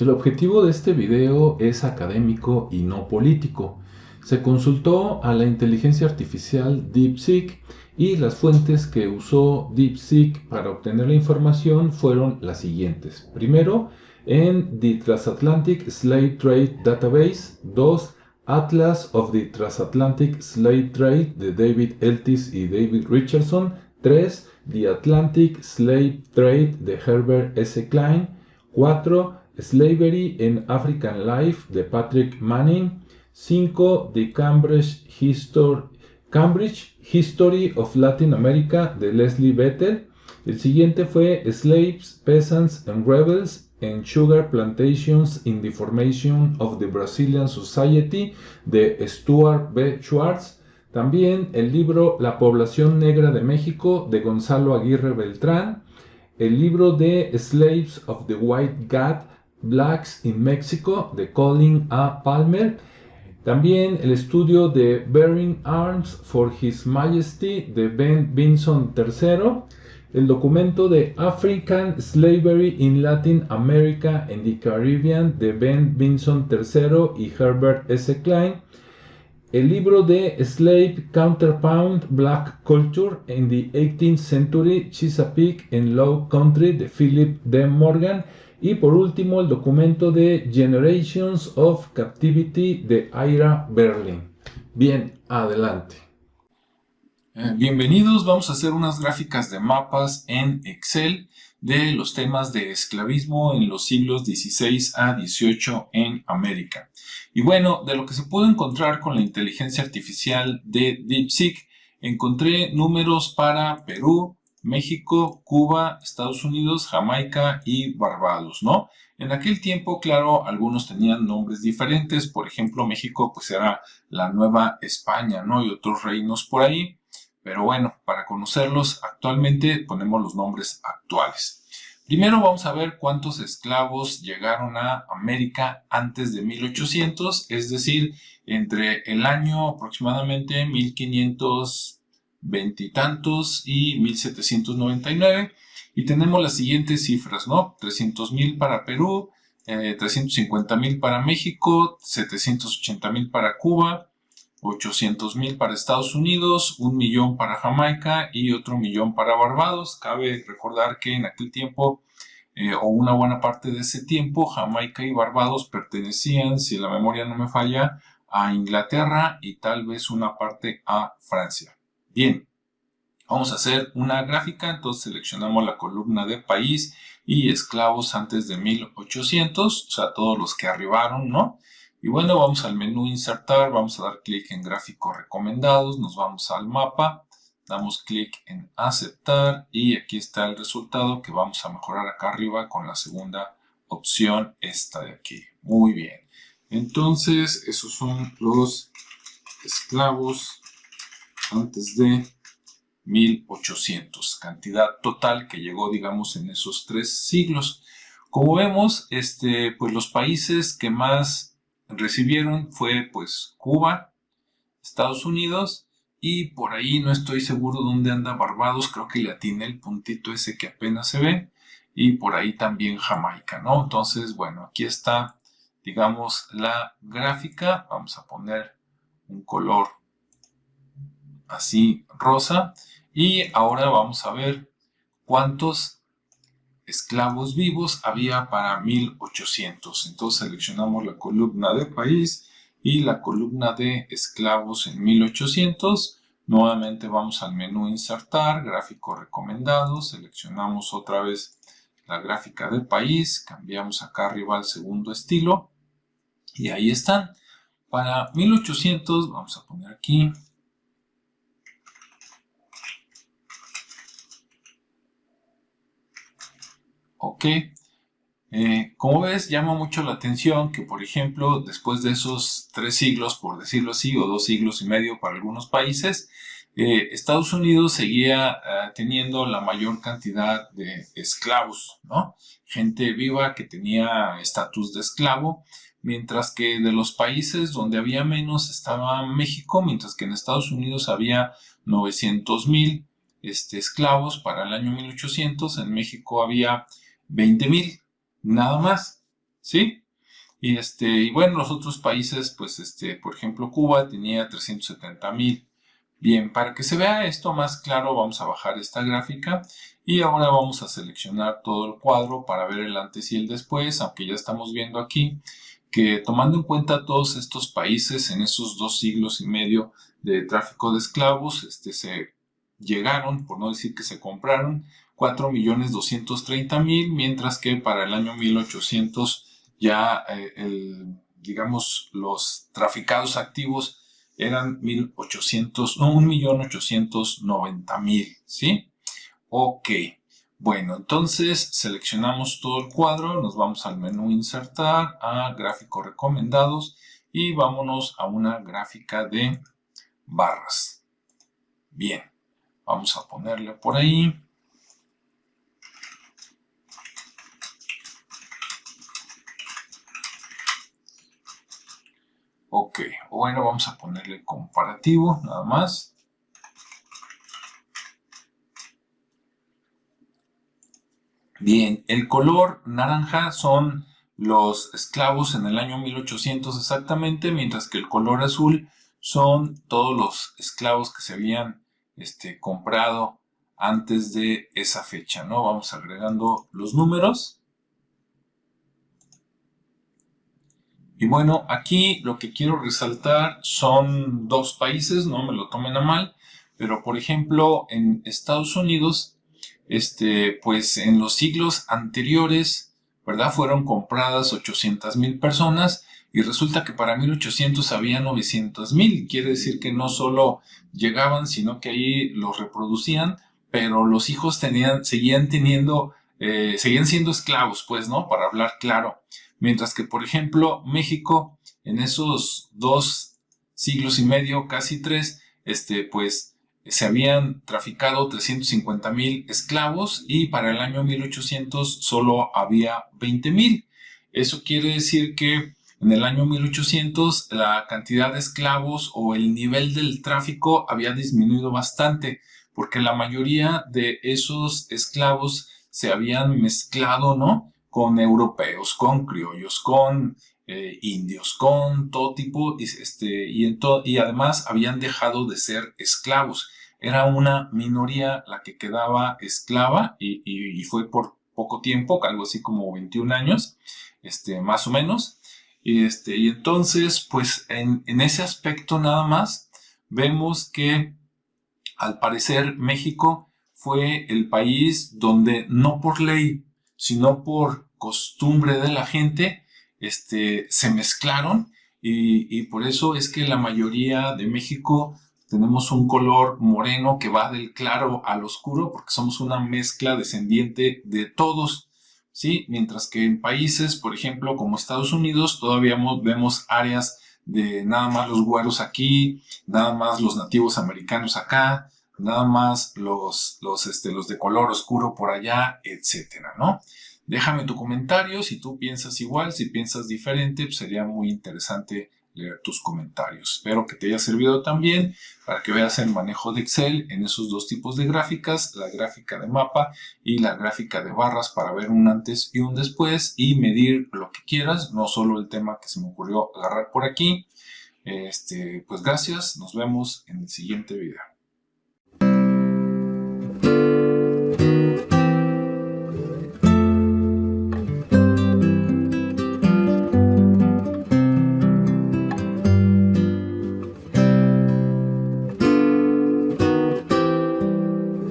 El objetivo de este video es académico y no político. Se consultó a la inteligencia artificial DeepSeek y las fuentes que usó DeepSeek para obtener la información fueron las siguientes. Primero, en The Transatlantic Slave Trade Database. 2. Atlas of the Transatlantic Slave Trade de David Eltis y David Richardson. 3. The Atlantic Slave Trade de Herbert S. Klein. 4. Slavery in African Life de Patrick Manning. 5. The Cambridge History of Latin America de Leslie Vettel. El siguiente fue Slaves, Peasants and Rebels and Sugar Plantations in the Formation of the Brazilian Society de Stuart B. Schwartz. También el libro La población negra de México de Gonzalo Aguirre Beltrán. El libro de Slaves of the White God, Blacks in Mexico de Colin A. Palmer. También el estudio de Bearing Arms for His Majesty de Ben Vinson III. El documento de African Slavery in Latin America and the Caribbean de Ben Vinson III y Herbert S. Klein. El libro de Slave Counterpoint Black Culture in the 18th Century Chesapeake and Low Country de Philip D. Morgan. Y por último el documento de Generations of Captivity de Ira Berlin. Bien, adelante. Bienvenidos, vamos a hacer unas gráficas de mapas en Excel de los temas de esclavismo en los siglos XVI a XVIII en América. Y bueno, de lo que se pudo encontrar con la inteligencia artificial de DeepSeek, encontré números para Perú, México, Cuba, Estados Unidos, Jamaica y Barbados, ¿no? En aquel tiempo, claro, algunos tenían nombres diferentes. Por ejemplo, México pues era la Nueva España, ¿no? Y otros reinos por ahí. Pero bueno, para conocerlos actualmente ponemos los nombres actuales. Primero vamos a ver cuántos esclavos llegaron a América antes de 1800, es decir, entre el año aproximadamente 1520 y tantos y 1799. Y tenemos las siguientes cifras, ¿no? 300,000 para Perú, 350,000 para México, 780,000 para Cuba, 800,000 para Estados Unidos, 1,000,000 para Jamaica y otro 1,000,000 para Barbados. Cabe recordar que en aquel tiempo, o una buena parte de ese tiempo, Jamaica y Barbados pertenecían, si la memoria no me falla, a Inglaterra y tal vez una parte a Francia. Bien, vamos a hacer una gráfica. Entonces seleccionamos la columna de país y esclavos antes de 1800, o sea, todos los que arribaron, ¿no? Y bueno, vamos al menú insertar, vamos a dar clic en gráficos recomendados, nos vamos al mapa, damos clic en aceptar y aquí está el resultado que vamos a mejorar acá arriba con la segunda opción, esta de aquí. Muy bien. Entonces, esos son los esclavos antes de 1800, cantidad total que llegó, digamos, en esos 3 siglos. Como vemos, pues los países que más recibieron fue pues Cuba, Estados Unidos y por ahí no estoy seguro dónde anda Barbados, creo que le atiné el puntito ese que apenas se ve, y por ahí también Jamaica, ¿no? Entonces, bueno, aquí está, digamos, la gráfica. Vamos a poner un color así rosa y ahora vamos a ver cuántos esclavos vivos había para 1800. Entonces seleccionamos la columna de país y la columna de esclavos en 1800. Nuevamente vamos al menú insertar, gráfico recomendado, seleccionamos otra vez la gráfica de país, cambiamos acá arriba al segundo estilo y ahí están. Para 1800 vamos a poner aquí ok. Como ves, llama mucho la atención que, por ejemplo, después de esos 3 siglos, por decirlo así, o 2 siglos y medio para algunos países, Estados Unidos seguía teniendo la mayor cantidad de esclavos, ¿no? Gente viva que tenía estatus de esclavo, mientras que de los países donde había menos estaba México, mientras que en Estados Unidos había 900,000 esclavos para el año 1800, en México había 20,000, nada más. ¿sí? Y bueno, los otros países, pues por ejemplo, Cuba tenía 370,000. Bien, para que se vea esto más claro, vamos a bajar esta gráfica y ahora vamos a seleccionar todo el cuadro para ver el antes y el después, aunque ya estamos viendo aquí que tomando en cuenta todos estos países en esos 2 siglos y medio de tráfico de esclavos, se llegaron, por no decir que se compraron, 4.230.000, mientras que para el año 1800 ya, digamos, los traficados activos eran 1.890.000, ¿sí? Ok. Bueno, entonces seleccionamos todo el cuadro, nos vamos al menú Insertar, a Gráficos recomendados y vámonos a una gráfica de barras. Bien, vamos a ponerle por ahí. Ok, bueno, vamos a ponerle comparativo, nada más. Bien, el color naranja son los esclavos en el año 1800 exactamente, mientras que el color azul son todos los esclavos que se habían comprado antes de esa fecha, ¿no? Vamos agregando los números. Y bueno, aquí lo que quiero resaltar son 2 países, no me lo tomen a mal, pero por ejemplo en Estados Unidos, pues en los siglos anteriores, ¿verdad? Fueron compradas 800,000 personas y resulta que para 1800 había 900,000. Quiere decir que no solo llegaban, sino que ahí los reproducían, pero los hijos seguían siendo esclavos, pues, ¿no? Para hablar claro. Mientras que, por ejemplo, México, en esos 2 siglos y medio, casi 3, pues se habían traficado 350,000 esclavos y para el año 1800 solo había 20,000. Eso quiere decir que en el año 1800 la cantidad de esclavos o el nivel del tráfico había disminuido bastante, porque la mayoría de esos esclavos se habían mezclado, ¿no? Con europeos, con criollos, con indios, con todo tipo, y además habían dejado de ser esclavos. Era una minoría la que quedaba esclava y fue por poco tiempo, algo así como 21 años, más o menos. Y entonces, pues en ese aspecto nada más, vemos que al parecer México fue el país donde no por ley, sino por costumbre de la gente, se mezclaron y por eso es que la mayoría de México tenemos un color moreno que va del claro al oscuro porque somos una mezcla descendiente de todos, ¿sí? Mientras que en países, por ejemplo, como Estados Unidos, todavía vemos áreas de nada más los güeros aquí, nada más los nativos americanos acá, nada más los de color oscuro por allá, etcétera, ¿no? Déjame tu comentario si tú piensas igual, si piensas diferente, pues sería muy interesante leer tus comentarios. Espero que te haya servido también para que veas el manejo de Excel en esos 2 tipos de gráficas, la gráfica de mapa y la gráfica de barras para ver un antes y un después y medir lo que quieras, no solo el tema que se me ocurrió agarrar por aquí. Pues gracias, nos vemos en el siguiente video.